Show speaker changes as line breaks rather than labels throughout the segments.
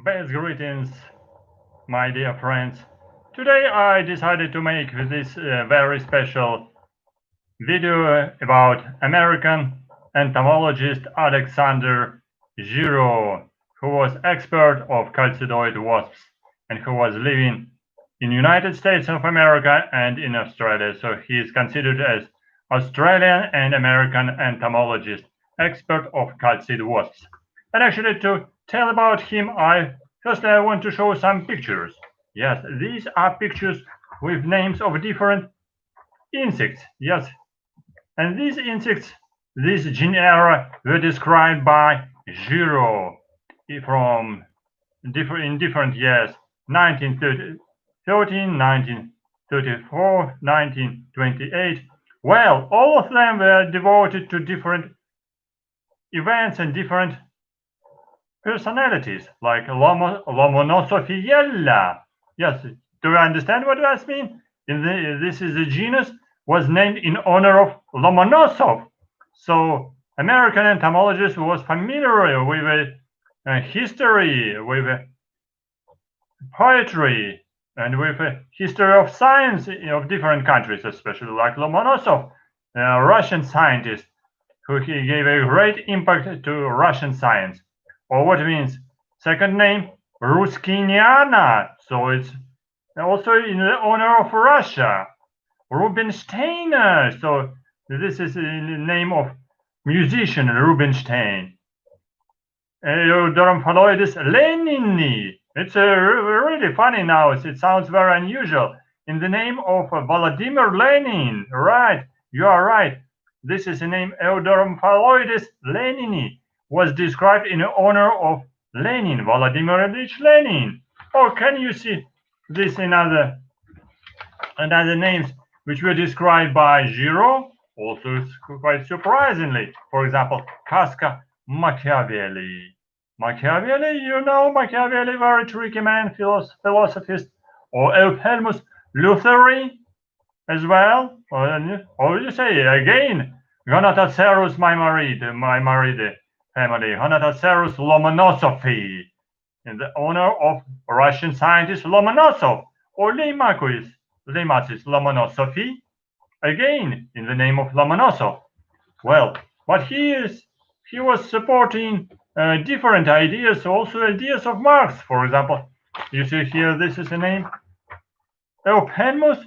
Best greetings, my dear friends. Today I decided to make this very special video about American entomologist Alexandre Girault, who was expert of Chalcidoid wasps and who was living in United States of America and in Australia. So he is considered as Australian and American entomologist, expert of Chalcid wasps. And actually, to tell about him, I want to show some pictures. Yes, these are pictures with names of different insects. Yes, and these insects, these genera, were described by Girault from in different years: 1913, 1934, 1928. Well, all of them were devoted to different events and different personalities, like Lomonosophiella. Yes, do you understand what that means? This is a genus was named in honor of Lomonosov. So American entomologist was familiar with history, with poetry, and with history of science of different countries, especially like Lomonosov, a Russian scientist who gave a great impact to Russian science. Or what means second name Ruskiniana, so it's also in the honor of Russia. Rubinstein, so this is the name of musician Rubinstein. Eudoromphaloides Lenini. It's really funny now. It sounds very unusual. In the name of Vladimir Lenin. Right, you are right. This is the name Eudoromphaloides Lenini. Was described in honor of Lenin, Vladimir Ilyich Lenin. Or can you see this in other names which were described by Girault? Also quite surprisingly. For example, Casca Machiavelli. Machiavelli, you know Machiavelli, very tricky man, philosophist. Or Euphelmus Lutheri as well. Or you say again, Gonatacerus Maimaride family, Gonatacerus Lomonosophi, in the honor of Russian scientist Lomonosov, or Leimacis Lomonosophi, again in the name of Lomonosov. Well, but he was supporting different ideas, also ideas of Marx. For example, you see here, this is the name Euphelmus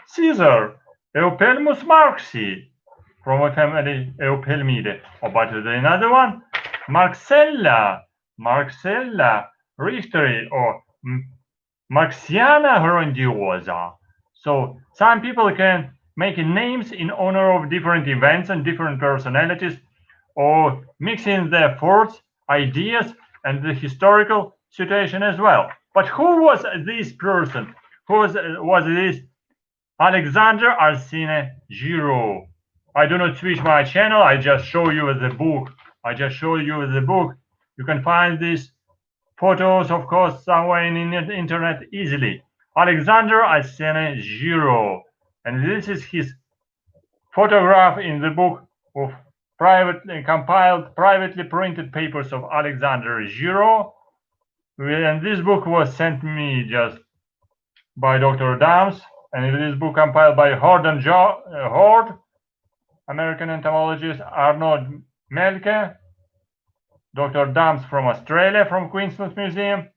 Caesar, Euphelmus Marxi, from a family Euphelmide. But another one, Marxella Richteri, or Marxiana Grandiosa. So some people can make names in honor of different events and different personalities, or mixing their thoughts, ideas, and the historical situation as well. But who was this person? Who was this Alexandre Arsene Girault? I do not switch my channel. I just show you the book. You can find these photos, of course, somewhere in the internet easily. Alexandre Arsene Girault. And this is his photograph in the book of privately printed papers of Alexandre Girault. And this book was sent me just by Dr. Dams. And this book compiled by Hord, American entomologist Arnold Melke, Dr. Dams from Australia, from Queensland Museum,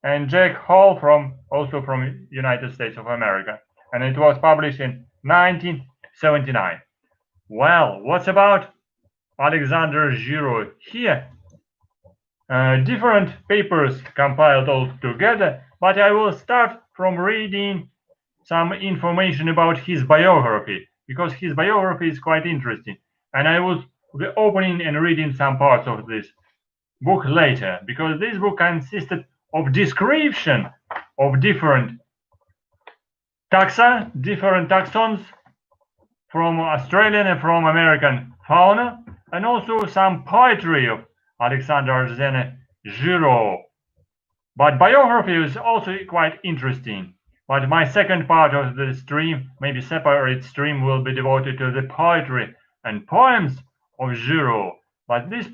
and Jack Hall also from United States of America. And it was published in 1979. Well, what's about Alexandre Girault? Here, different papers compiled all together, but I will start from reading some information about his biography, because his biography is quite interesting. And I will be opening and reading some parts of this book later, because this book consisted of description of different taxons from Australian and from American fauna, and also some poetry of Alexandre Arsene Girault. But biography is also quite interesting. But my second part of the stream, maybe separate stream, will be devoted to the poetry and poems of Girault. But this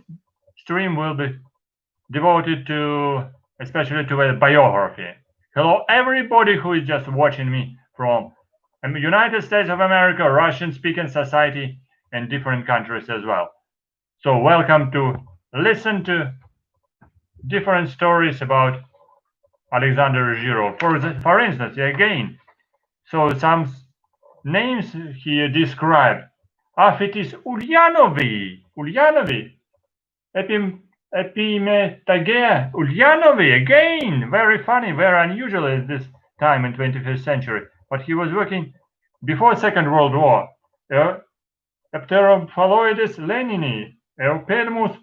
stream will be devoted to, especially to a biography. Hello, everybody who is just watching me from United States of America, Russian-speaking society, and different countries as well. So welcome to listen to different stories about Alexandre Girault. For instance, again, so some names here described. Aphytis Ulianovi, Epimetagea Ulianovi, again, very funny, very unusual at this time in 21st century. But he was working before Second World War. Pterophaloides lenini, Eupelmus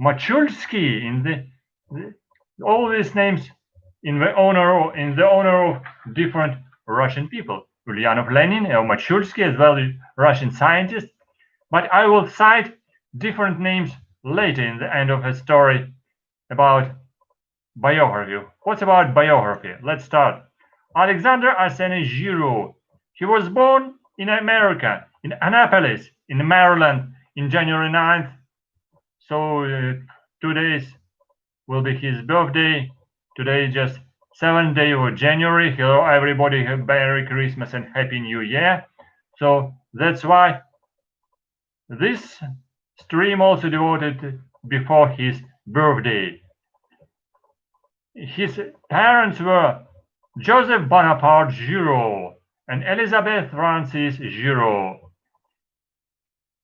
Machulski, all these names in the honor of different Russian people. Ulyanov Lenin, Machulski, as well as Russian scientists. But I will cite different names later in the end of a story about biography. What's about biography? Let's start. Alexandre Arsene Girault. He was born in America, in Annapolis, in Maryland, in January 9th. So 2 days will be his birthday. Today is just 7th day of January. Hello, everybody. Merry Christmas and Happy New Year. So that's why this stream also devoted before his birthday. His parents were Joseph Bonaparte Girault and Elizabeth Francis Girault.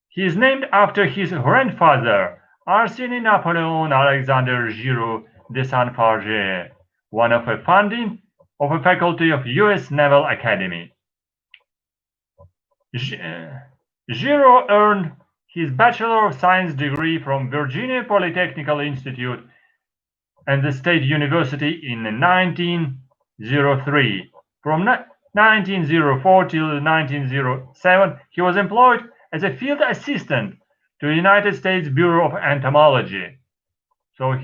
He is named after his grandfather, Arsene Napoleon Alexandre Girault de Saint-Fargeau, one of the founding of a faculty of U.S. Naval Academy. Girault earned his Bachelor of Science degree from Virginia Polytechnical Institute and the State University in 1903. From 1904 till 1907, he was employed as a field assistant to the United States Bureau of Entomology. So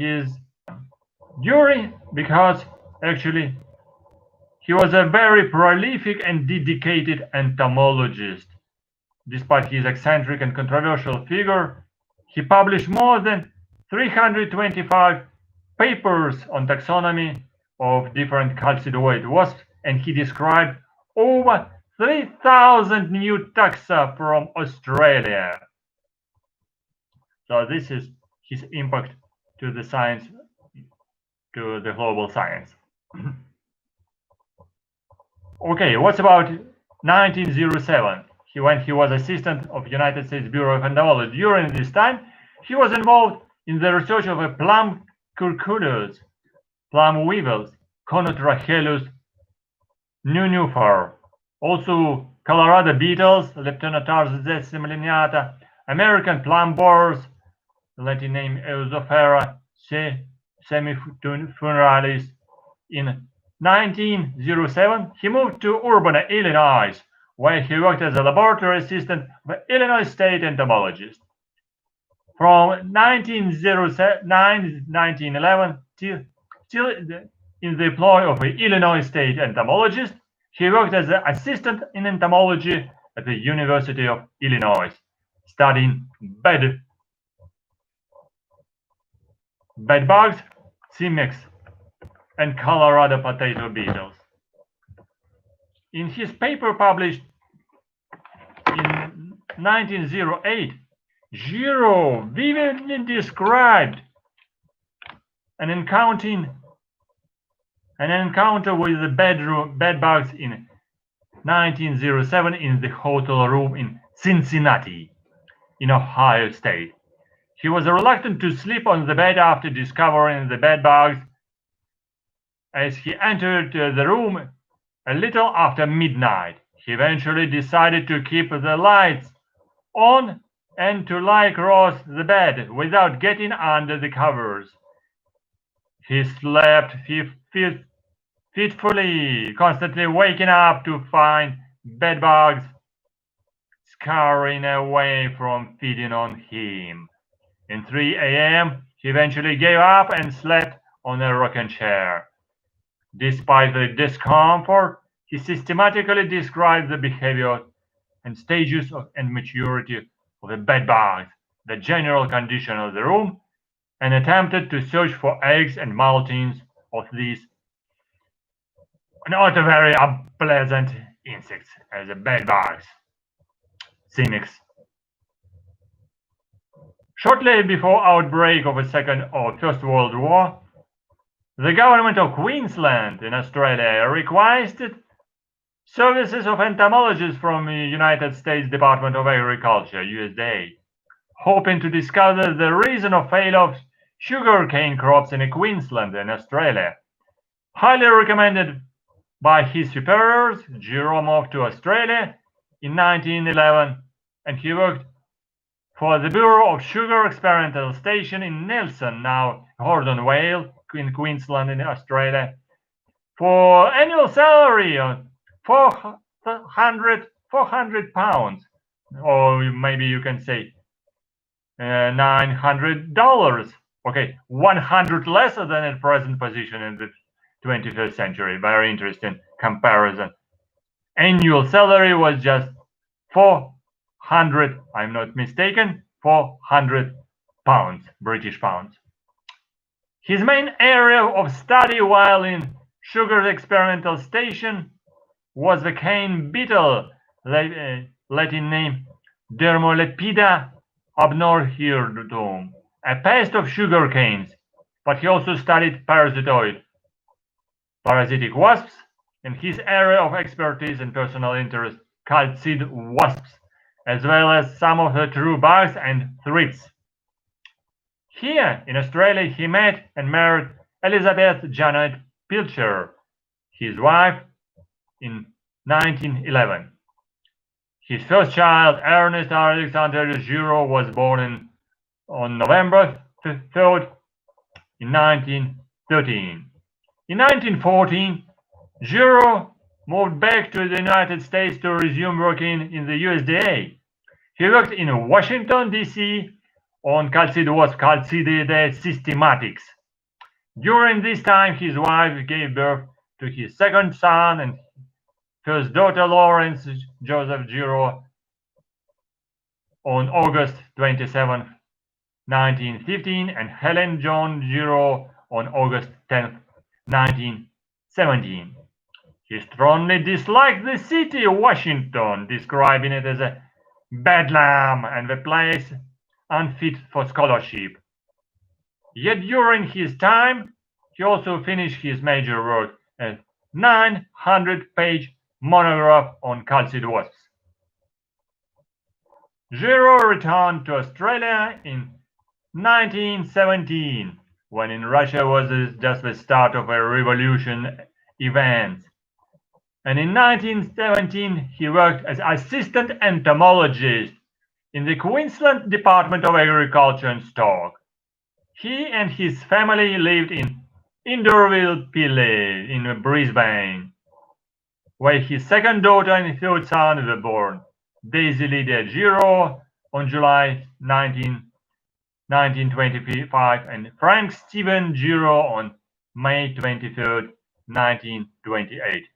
because actually he was a very prolific and dedicated entomologist. Despite his eccentric and controversial figure, he published more than 325 papers on taxonomy of different Chalcidoid wasps, and he described over 3,000 new taxa from Australia. So this is his impact to the science, to the global science. Okay, what's about 1907? When he was assistant of United States Bureau of Entomology. During this time, he was involved in the research of a plum curculus, plum weevils, Conotrachelus nunufar, also Colorado beetles, Leptonotarsus semiliniata, American plum borers, Latin name Eosophera semifunderalis. In 1907, he moved to Urbana, Illinois, where he worked as a laboratory assistant of the Illinois State Entomologist. From 1911 still in the employ of the Illinois State Entomologist, he worked as an assistant in entomology at the University of Illinois, studying bedbugs, Cimex, and Colorado potato beetles. In his paper published in 1908, Girault vividly described an encounter with the bedbugs in 1907 in the hotel room in Cincinnati, in Ohio State. He was reluctant to sleep on the bed after discovering the bedbugs. As he entered the room a little after midnight, he eventually decided to keep the lights on and to lie across the bed without getting under the covers. He slept fitfully, constantly waking up to find bedbugs scurrying away from feeding on him. In 3 a.m., he eventually gave up and slept on a rocking chair. Despite the discomfort, he systematically described the behavior and stages and maturity of the bedbugs, the general condition of the room, and attempted to search for eggs and maltings of these not very unpleasant insects as bedbugs, cynics. Shortly before outbreak of the Second or First World War, the government of Queensland in Australia requested services of entomologists from the United States Department of Agriculture, USDA, hoping to discover the reason of failure of sugarcane crops in Queensland and Australia. Highly recommended by his superiors, Girault moved to Australia in 1911, and he worked for the Bureau of Sugar Experimental Station in Nelson, now Horton Vale, in Queensland in Australia, for annual salary of 400 pounds, or maybe you can say $900. Okay, 100 less than at present position in the 21st century. Very interesting comparison. Annual salary was just 400, I'm not mistaken, 400 pounds, British pounds. His main area of study while in Sugar Experimental Station was the cane beetle, Latin name Dermolepida abnorhirdum, a pest of sugar canes, but he also studied parasitic wasps, and his area of expertise and personal interest, Chalcid Wasps, as well as some of the true bugs and thrips. Here in Australia, he met and married Elizabeth Janet Pilcher, his wife, in 1911. His first child, Ernest Alexandre Girault, was born on November 3rd in 1913. In 1914, Girault moved back to the United States to resume working in the USDA. He worked in Washington, D.C. on Chalcid Wasps, Chalcidoidea systematics. During this time, his wife gave birth to his second son and first daughter, Lawrence Joseph Girault, on August 27, 1915, and Helen John Girault on August 10, 1917. He strongly disliked the city of Washington, describing it as a bedlam and the place unfit for scholarship. Yet during his time, he also finished his major work, a 900-page monograph on Chalcid Wasps. Girault returned to Australia in 1917, when in Russia was just the start of a revolution event. And in 1917, he worked as assistant entomologist in the Queensland Department of Agriculture and Stock. He and his family lived in Indoorville in Brisbane, where his second daughter and third son were born, Delisleia Girault on July 19, 1925, and Frank Stephen Girault on May 23, 1928.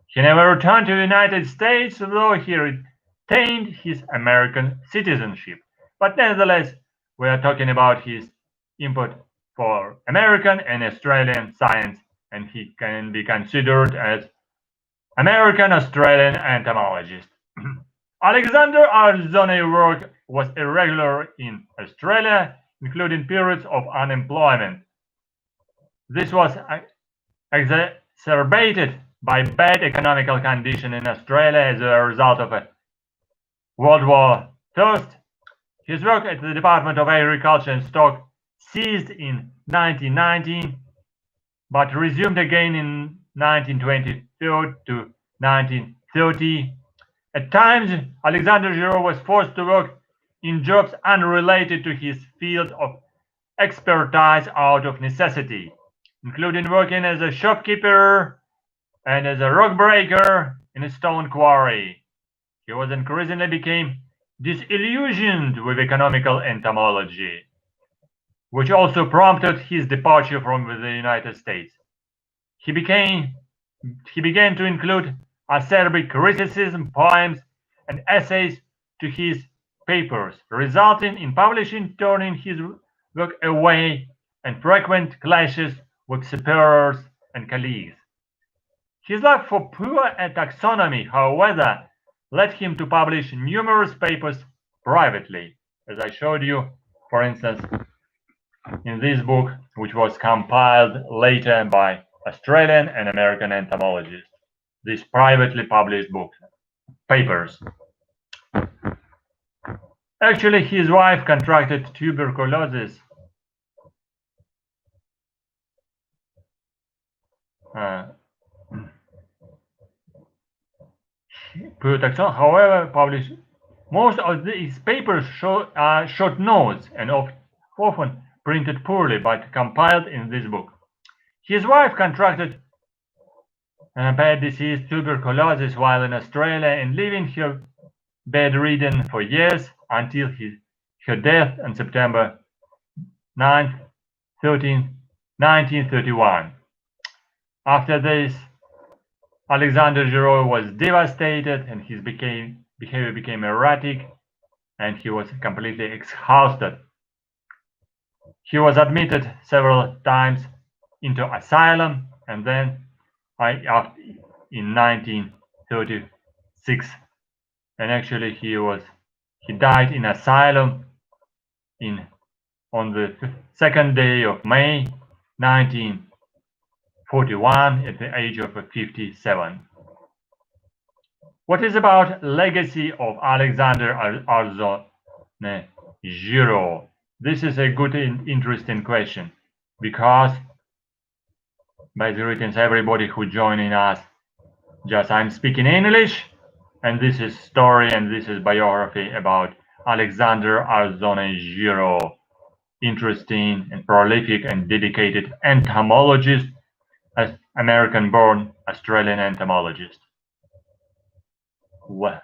He never returned to the United States, though he retained his American citizenship. But nevertheless, we are talking about his input for American and Australian science, and he can be considered as American-Australian entomologist. Alexandre Arsene's work was irregular in Australia, including periods of unemployment. This was exacerbated by bad economical conditions in Australia as a result of a World War I. His work at the Department of Agriculture and Stock ceased in 1919, but resumed again in 1923 to 1930. At times, Alexandre Girault was forced to work in jobs unrelated to his field of expertise out of necessity, including working as a shopkeeper and as a rock breaker in a stone quarry. He was increasingly became disillusioned with economical entomology, which also prompted his departure from the United States. He began to include acerbic criticism, poems, and essays to his papers, resulting in publishing turning his work away and frequent clashes with superiors and colleagues. His love for pure taxonomy, however, led him to publish numerous papers privately, as I showed you, for instance, in this book, which was compiled later by Australian and American entomologists. These privately published books, papers. Actually, his wife contracted tuberculosis however, published most of these papers are short notes and often printed poorly, but compiled in this book. His wife contracted bad disease tuberculosis while in Australia and leaving her bedridden for years until her death on September 9, 1931. After this, Alexandre Girault was devastated and his behavior became erratic and he was completely exhausted. He was admitted several times into asylum and then in 1936, and actually he died in asylum on the 2nd day of May 1941 at the age of 57. What is about legacy of Alexandre Arsene Girault? This is a good and interesting question, because by the greetings everybody who joining us, just I'm speaking English, and this is story and this is biography about Alexandre Arsene Girault, interesting and prolific and dedicated entomologist, as American-born Australian entomologist. Well,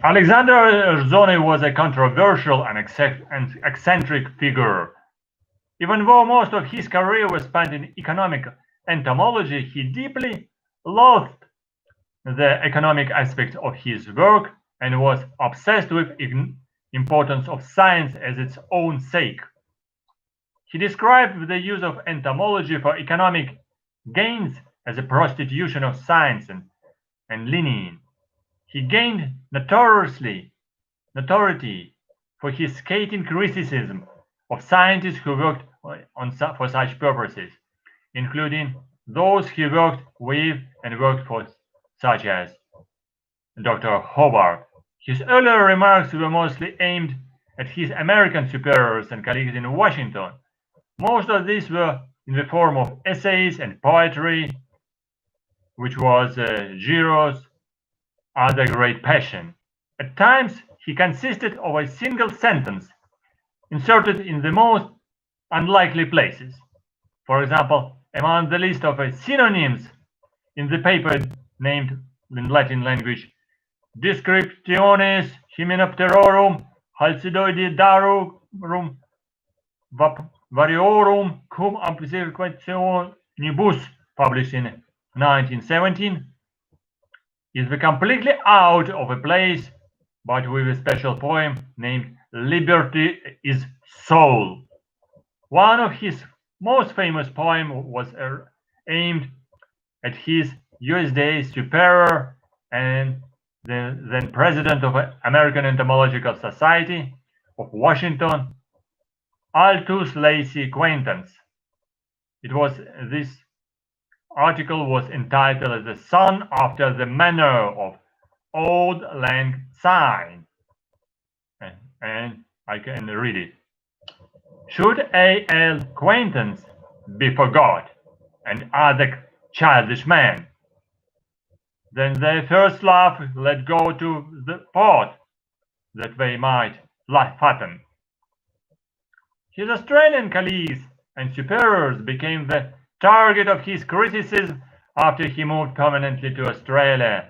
Alexandre Arsene was a controversial and eccentric figure. Even though most of his career was spent in economic entomology, he deeply loathed the economic aspects of his work and was obsessed with importance of science as its own sake. He described the use of entomology for economic gains as a prostitution of science and learning. He gained notoriety for his scathing criticism of scientists who worked for such purposes, including those he worked with and worked for, such as Dr. Hobart. His earlier remarks were mostly aimed at his American superiors and colleagues in Washington. Most of these were in the form of essays and poetry, which was Girault's other great passion. At times, he consisted of a single sentence inserted in the most unlikely places. For example, among the list of synonyms in the paper named in Latin language Descriptiones Hymenopterorum Chalcidoidearum Variorum cum Amplificationibus, published in 1917, is completely out of a place, but with a special poem named Liberty is Soul. One of his most famous poems was aimed at his USDA superior and the then president of American Entomological Society of Washington, Altus Lacey Quaintance. This article was entitled "The Sun After the Manner of Auld Lang Syne," and I can read it. Should A.L. Quaintance be forgot, and other childish men, then their first love let go to the pot, that they might fatten. His Australian colleagues and superiors became the target of his criticism after he moved permanently to Australia.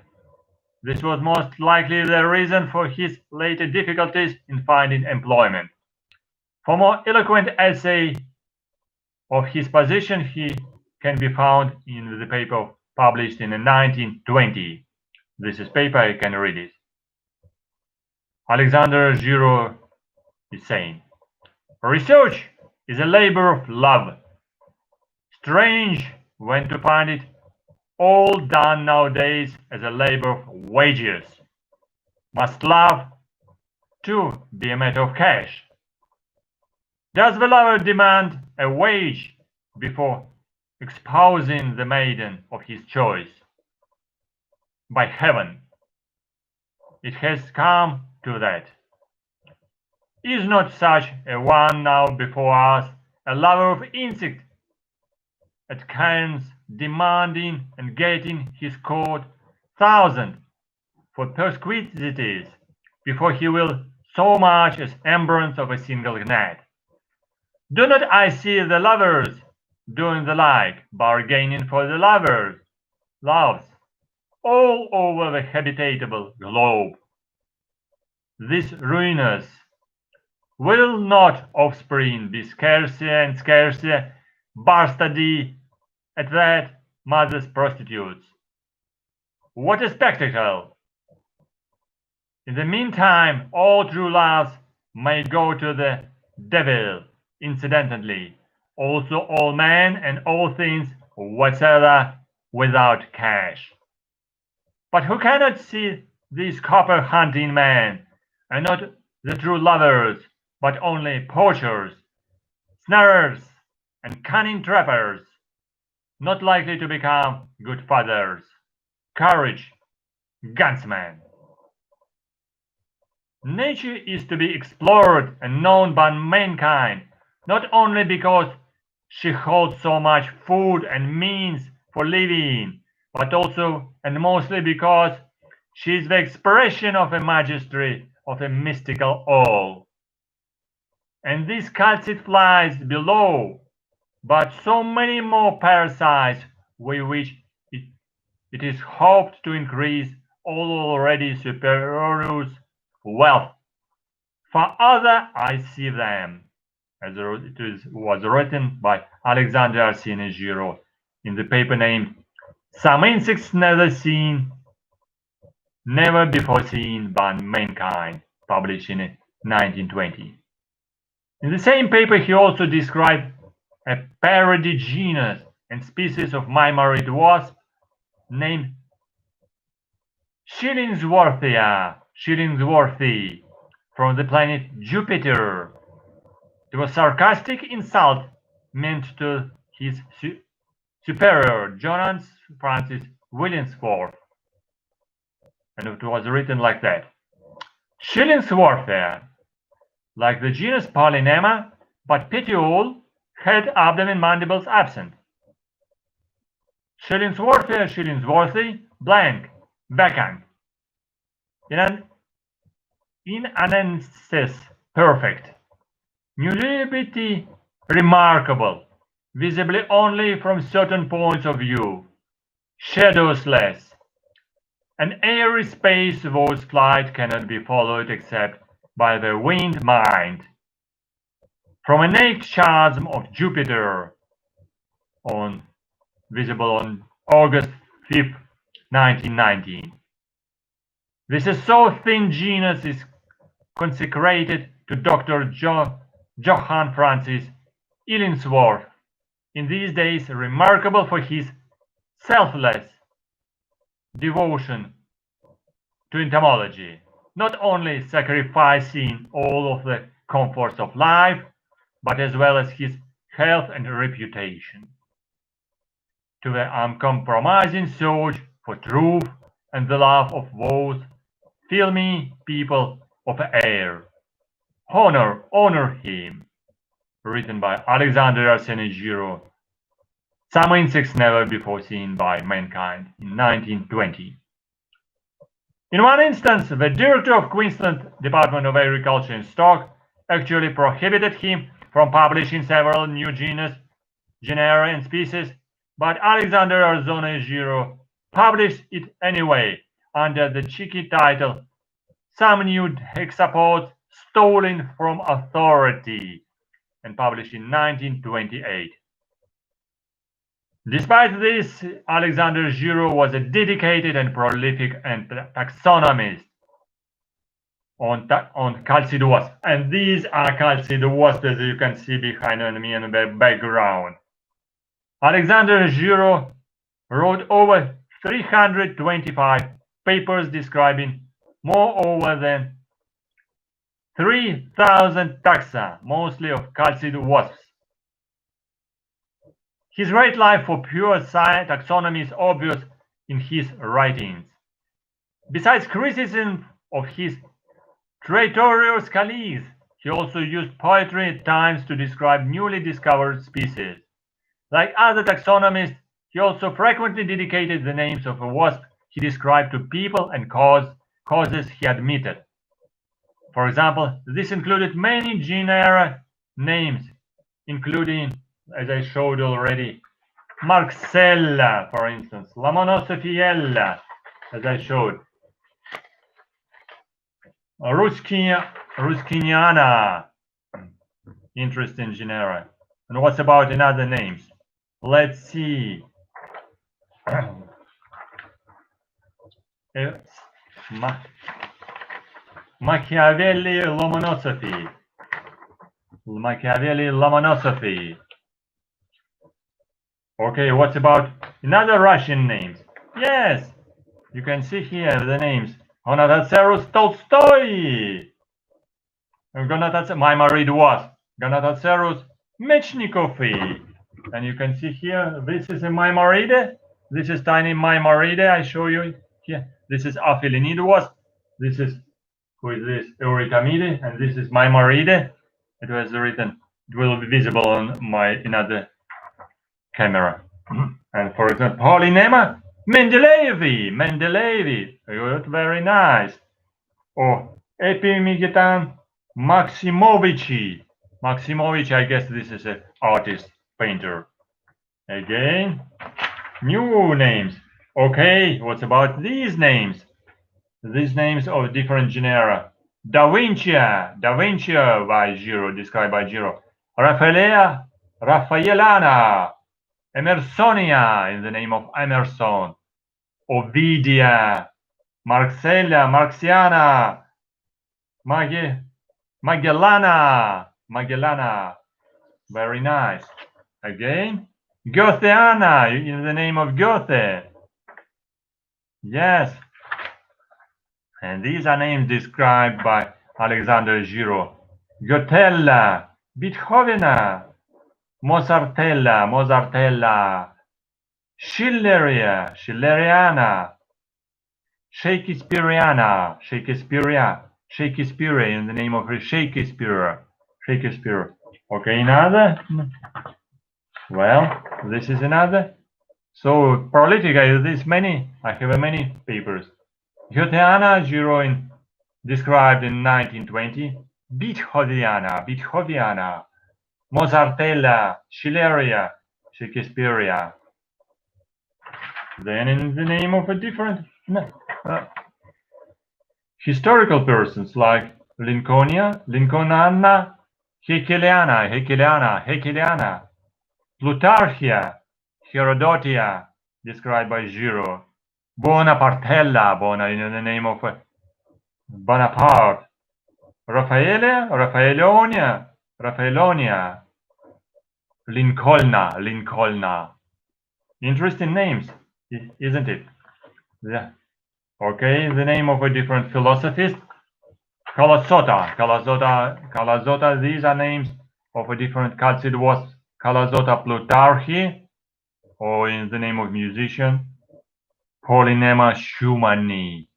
This was most likely the reason for his later difficulties in finding employment. For more eloquent essay of his position, he can be found in the paper published in 1920. This is paper, I can read it. Alexandre Girault is saying. Research is a labor of love. Strange when to find it all done nowadays as a labor of wages. Must love, too, be a matter of cash? Does the lover demand a wage before espousing the maiden of his choice? By heaven, it has come to that. Is not such a one now before us a lover of insect at cairns demanding and getting his court 1,000 for perquisites before he will so much as embrace of a single gnat? Do not I see the lovers doing the like, bargaining for the loves, all over the habitable globe? This ruinous will not offspring be scarcer and scarcer bastardy at that mother's prostitutes? What a spectacle! In the meantime, all true loves may go to the devil, incidentally, also all men and all things whatsoever without cash. But who cannot see these copper hunting men, and not the true lovers, but only poachers, snarers, and cunning trappers, not likely to become good fathers, courage, gunsmen? Nature is to be explored and known by mankind, not only because she holds so much food and means for living, but also and mostly because she is the expression of a majesty, of a mystical all. And these calcid flies below, but so many more parasites with which it is hoped to increase all already superfluous wealth. For other I see them, as it was written by Alexandre Arsene Girault in the paper named Some Insects Never Before Seen by Mankind, published in 1920. In the same paper he also described a parody genus and species of mimosy wasp named Shillingsworthia, from the planet Jupiter. It was sarcastic insult meant to his superior, Johannes Francis Willingsworth, and it was written like that. Shillingsworthia, like the genus Polynema, but petiole, head, abdomen, mandibles absent. Shillingsworthy, blank, vacant. In anensis, perfect. Nullity remarkable, visibly only from certain points of view. Shadowsless. An airy space whose flight cannot be followed except by the winged mind. From a naked chasm of Jupiter, visible on August 5th, 1919. This is so thin genus is consecrated to Dr. Johann Francis Illingsworth, in these days remarkable for his selfless devotion to entomology, not only sacrificing all of the comforts of life, but as well as his health and reputation, to the uncompromising search for truth and the love of those filmy people of air. Honor him. Written by Alexandre Arsene Girault. Some Insects Never Before Seen by Mankind in 1920. In one instance, the director of Queensland Department of Agriculture and Stock actually prohibited him from publishing several new genera and species, but Alexandre Arsene Girault published it anyway under the cheeky title Some New Hexapods Stolen from Authority, and published in 1928. Despite this, Alexandre Girault was a dedicated and prolific taxonomist. on Chalcid Wasps. And these are Chalcid Wasps, as you can see behind me in the background. Alexandre Girault wrote over 325 papers describing more than 3,000 taxa, mostly of Chalcid wasps. His great life for pure taxonomy is obvious in his writings. Besides criticism of his traitorous colleagues, he also used poetry at times to describe newly discovered species. Like other taxonomists, he also frequently dedicated the names of a wasp he described to people and causes he admitted. For example, this included many genera names, including, as I showed already, Marxella, for instance, Lomonosophiella, as I showed, Ruskiniana, interesting genera. And what's about in other names? Let's see. Machiavelli Lomonosophy. Machiavelli Lomonosophy. Okay, what's about another Russian names? Yes, you can see here the names. Gonotacerus Tolstoy. Maimarid wasp. Gonotacerus Mechnikovy. And you can see here, this is a Maimaride. This is tiny Maimaride. I show you here. This is Aphelinid wasp. This is, who is this? Euritamide. And this is Maimaride. It was written, it will be visible on my another camera. And for example, Polynema Mendeleevi, very nice. Or Epimigetan Maximovici. Maximovic, I guess this is an artist, painter. Again, new names. Okay, what's about these names? These names of different genera. Davincia by Girault, described by Girault. Raffaellana. Emersonia, in the name of Emerson. Ovidia. Marxiana. Magellana. Very nice. Again, Goetheana, in the name of Goethe. Yes. And these are names described by Alexandre Girault. Goetella, Beethovena, Mozartella, Schilleriana, Shakespeareana, Shakespeare in the name of Shakespeare. Okay, another? Well, this is another. So, Prolifica, this many, I have many papers. Goetheana, Girault described in 1920. Beethovena, Mozartella, Schilleria, Shakespearea. Then in the name of a different historical persons like Lincolnana, Heceliana, Plutarchia, Herodotia, described by Girault. Buonapartea, in the name of Bonaparte. Raffaellonia, Lincolna. Interesting names, isn't it? Yeah. Okay, the name of a different philosophist. Calazota, these are names of a different Chalcid wasps. Calazota Plutarchi, or in the name of musician. Polynema Schumanni,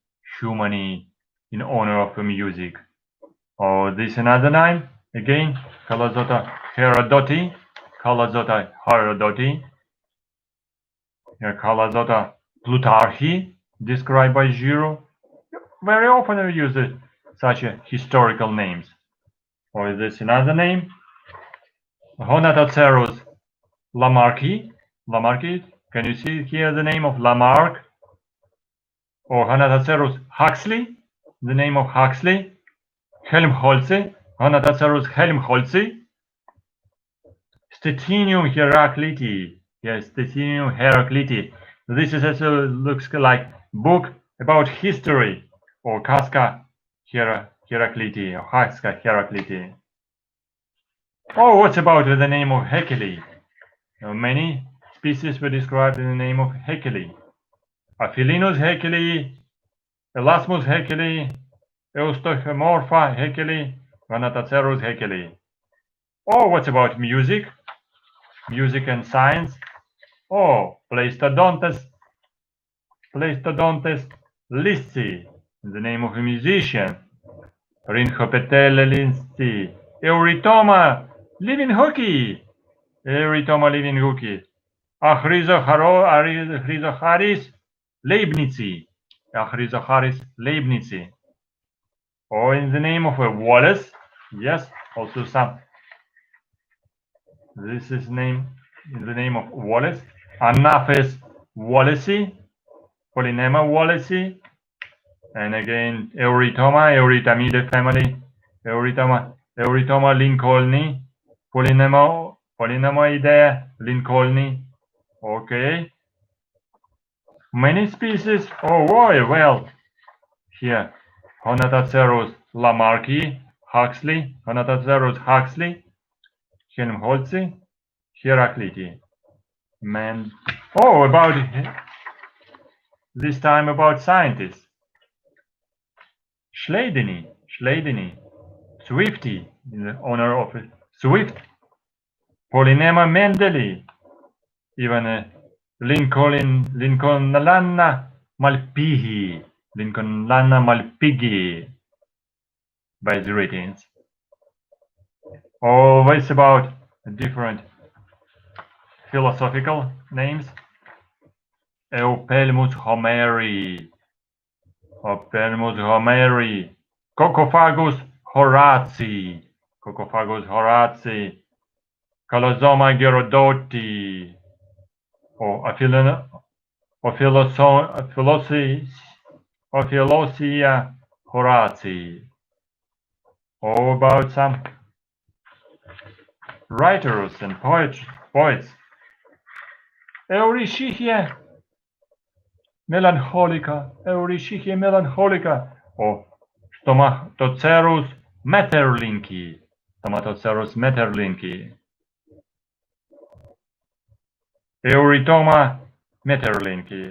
in honor of music. Or this another name, again, Calazota Herodoti, Calazota Plutarchi, described by Girault. Very often we use such historical names. Or is this another name? Gonotacerus Lamarcki, can you see here the name of Lamarck? Or Gonotacerus Huxley, the name of Huxley. Helmholtz, Gonotacerus Helmholtzi. Statinium Heracliti. Yes, Statinium Heracliti. This is also looks like book about history, or Casca Heracliti, or Haxca Heracliti. Oh, what's about the name of Haeckelii? Many species were described in the name of Haeckelii. Aphilinus Haeckelii, Elasmus Haeckelii, Eustochomorpha Haeckelii, Vanatacerus Haeckelii. Oh, what's about music? Music and science. Oh, Pleistodontes Lissi, in the name of a musician. Rhinchopetelle Lissi. Eurytoma Livinhooki. Eurytoma Livinhooki. Achrizocharis Leibnizi. Achrizocharis Leibnizi. Or in the name of a Wallace. Yes, also some. This is name in the name of Wallace. Anaphes wallacei, Polynema wallacei, and again Eurytoma, Eurytamidae family, Eurytoma lincolni, Polynemoidea lincolni. Okay. Many species. Oh boy, well, here Honatacerus lamarckii, Huxley, Honatacerus Huxley, Helmholtzi, Heracliti. Man. Oh, about this time about scientists. Schleideni, Swifty, in the honor of Swift. Polynema Mendeli, even Lincolnlana Malpighi, Lincolnlana Malpighi, by the ratings. Oh, what's about different philosophical names? Eupelmus Homeri, Cocophagus Horatii, Calozoma Gerodoti, or Ophilosia Horatii. Or about some writers and poets. Eurichia melancholica, or Stomatocerus Metterlinki, Eurytoma Metterlinki,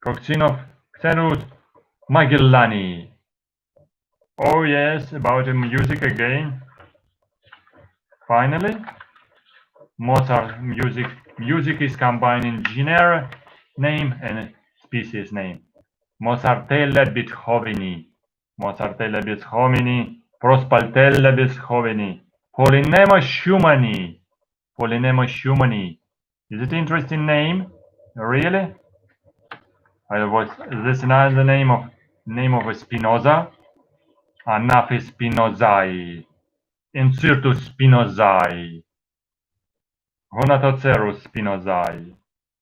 Coxinopterus Magellani. Oh yes, about music again. Finally, Mozart music. Music is combining genera name and species name. Mozartella Beethoveni, Prospaltella Beethoveni, Polynema Schumanni. Is it interesting name? Really? This another name of a Spinoza? Anaphis Spinozai, Incirtus Spinozai, Honatocerus Spinozai.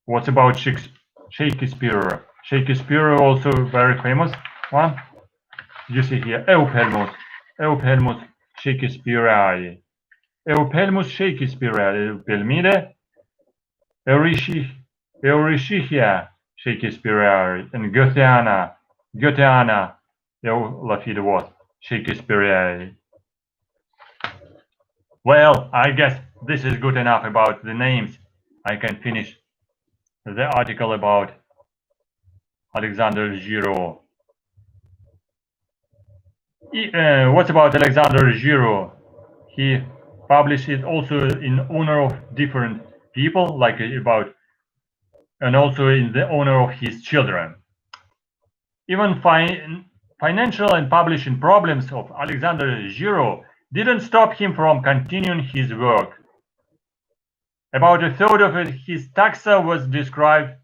What about Shakespeare? Shakespeare also very famous one. You see here, Euphelmus Shakespeareae, Eupelmide, Eurichia Shakespeareae, and Goetheana, Eulafide was Shakespeareae. Well, I guess this is good enough about the names. I can finish the article about Alexandre Girault. What about Alexandre Girault? He published it also in honor of different people, like about, and also in the honor of his children. Even financial and publishing problems of Alexandre Girault didn't stop him from continuing his work. About a third of his taxa was described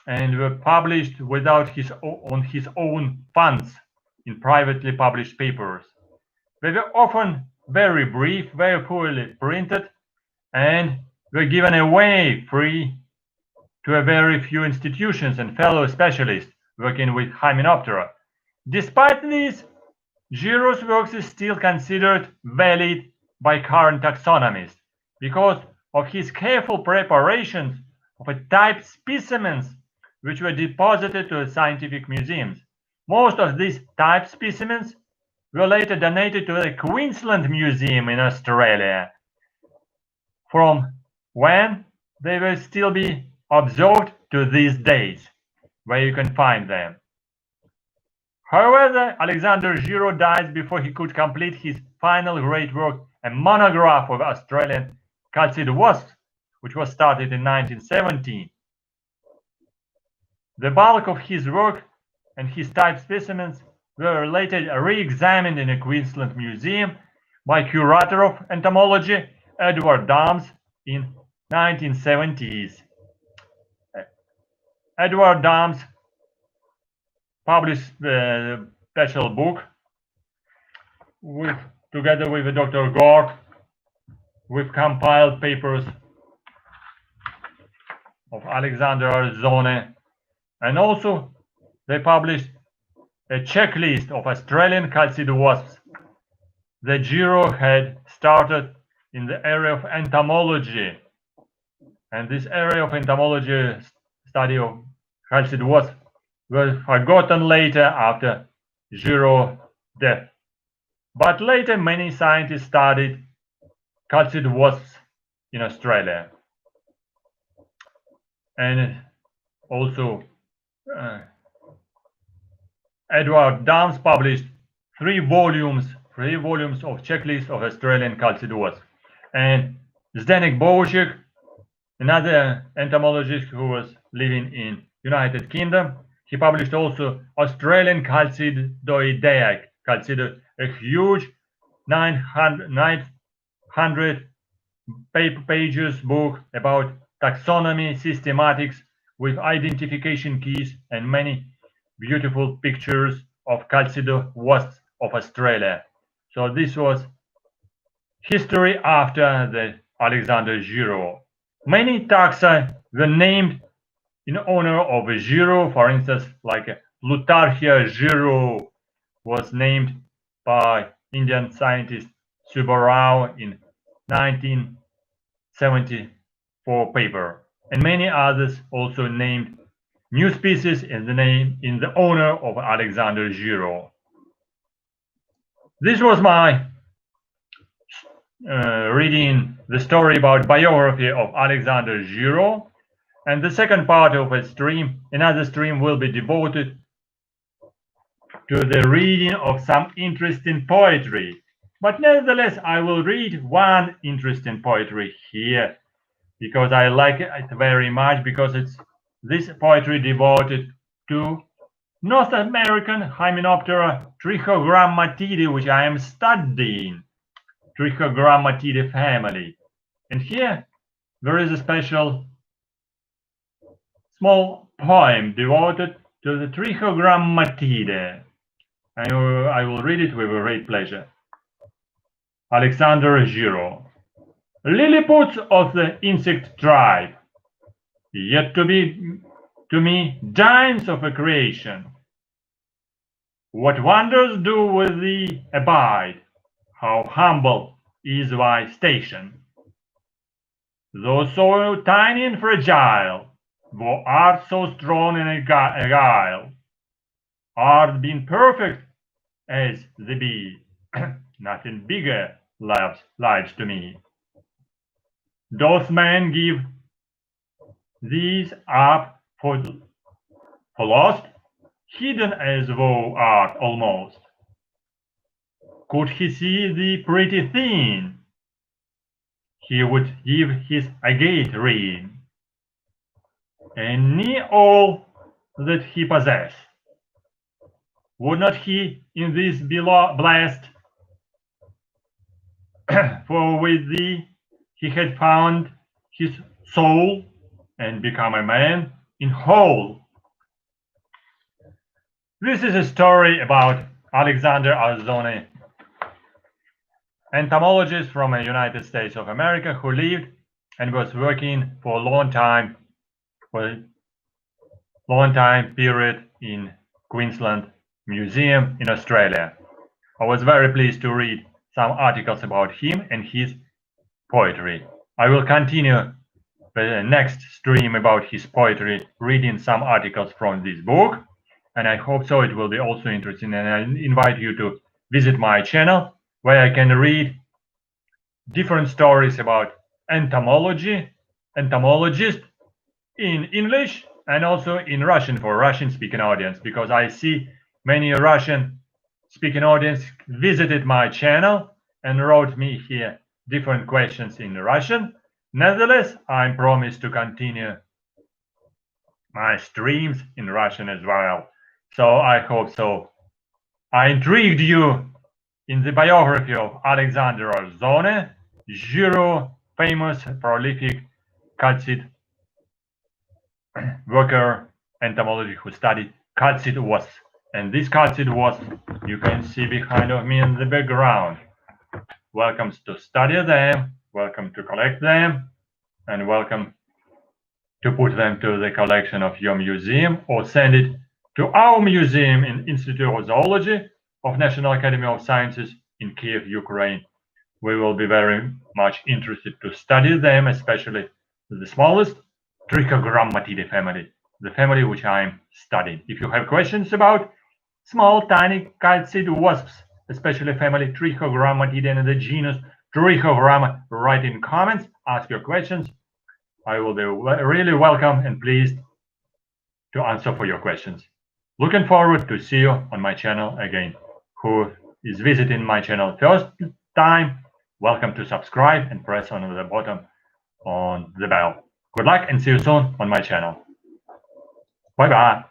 and were published without on his own funds in privately published papers. They were often very brief, very poorly printed, and were given away free to a very few institutions and fellow specialists working with Hymenoptera. Despite this, Girault's works is still considered valid by current taxonomists because of his careful preparations of type specimens which were deposited to scientific museums. Most of these type specimens were later donated to the Queensland Museum in Australia, from when they will still be observed to these days, where you can find them. However, Alexandre Girault died before he could complete his final great work, a monograph of Australian Chalcid Wasps, which was started in 1917. The bulk of his work and his type specimens were later re-examined in the Queensland Museum by curator of entomology Edward Dahms in 1970s. Edward Dahms published a special book together with Dr. Gore, with compiled papers of Alexandre Arsene, and also they published a checklist of Australian Chalcid wasps that Girault had started in the area of entomology. And this area of entomology, study of Chalcid wasps, was forgotten later after Girault's death. But later many scientists studied Chalcid wasps in Australia. And also Edward Dahms published three volumes of checklist of Australian Chalcid wasps. And Zdeněk Boušek, another entomologist who was living in United Kingdom, he published also Australian Chalcidoidea, a huge 900 pages book about taxonomy, systematics, with identification keys and many beautiful pictures of Chalcid wasps of Australia. So this was history after the Alexandre Girault. Many taxa were named in honor of Girault. For instance, like Plutarchia Girault was named by Indian scientist Subbarao in 1974 paper, and many others also named new species in the honor of Alexandre Girault. This was my reading the story about biography of Alexandre Girault, and the second part of another stream will be devoted to the reading of some interesting poetry. But nevertheless, I will read one interesting poetry here, because I like it very much, because it's this poetry devoted to North American Hymenoptera trichogrammatidae, which I am studying, trichogrammatidae family. And here there is a special small poem devoted to the trichogrammatidae. I will read it with great pleasure. Alexandre Girault. Lilliputs of the insect tribe, yet to me giants of a creation. What wonders do with thee abide? How humble is thy station? Though so tiny and fragile, thou art so strong and agile. Art been perfect as the bee, nothing bigger lives to me. Doth man give these up for lost, hidden as thou art almost? Could he see thee pretty thin, he would give his agate ring, and near all that he possess. Would not he in this be blessed? For with thee he had found his soul and become a man in whole. This is a story about Alexandre Arsene, entomologist from the United States of America, who lived and was working for a long time period in Queensland Museum in Australia. I was very pleased to read some articles about him and his poetry. I will continue the next stream about his poetry, reading some articles from this book, and I hope so it will be also interesting, and I invite you to visit my channel where I can read different stories about entomology, entomologist in English and also in Russian for Russian-speaking audience, because I see many Russian-speaking audience visited my channel and wrote me here different questions in Russian. Nevertheless, I promise to continue my streams in Russian as well. So I hope so. I intrigued you in the biography of Alexandre Arsene Girault, famous, prolific Chalcid worker entomologist who studied Chalcid wasps. And this Chalcid wasp you can see behind of me in the background. Welcome to study them, welcome to collect them, and welcome to put them to the collection of your museum or send it to our museum in Institute of Zoology of National Academy of Sciences in Kiev, Ukraine. We will be very much interested to study them, especially the smallest Trichogrammatidae family, the family which I'm studying. If you have questions about small, tiny Chalcid wasps, especially family Trichogrammatidae and the genus Trichogramma, write in comments, ask your questions. I will be really welcome and pleased to answer for your questions. Looking forward to see you on my channel again. Who is visiting my channel first time, welcome to subscribe and press on the bottom on the bell. Good luck and see you soon on my channel. Bye bye.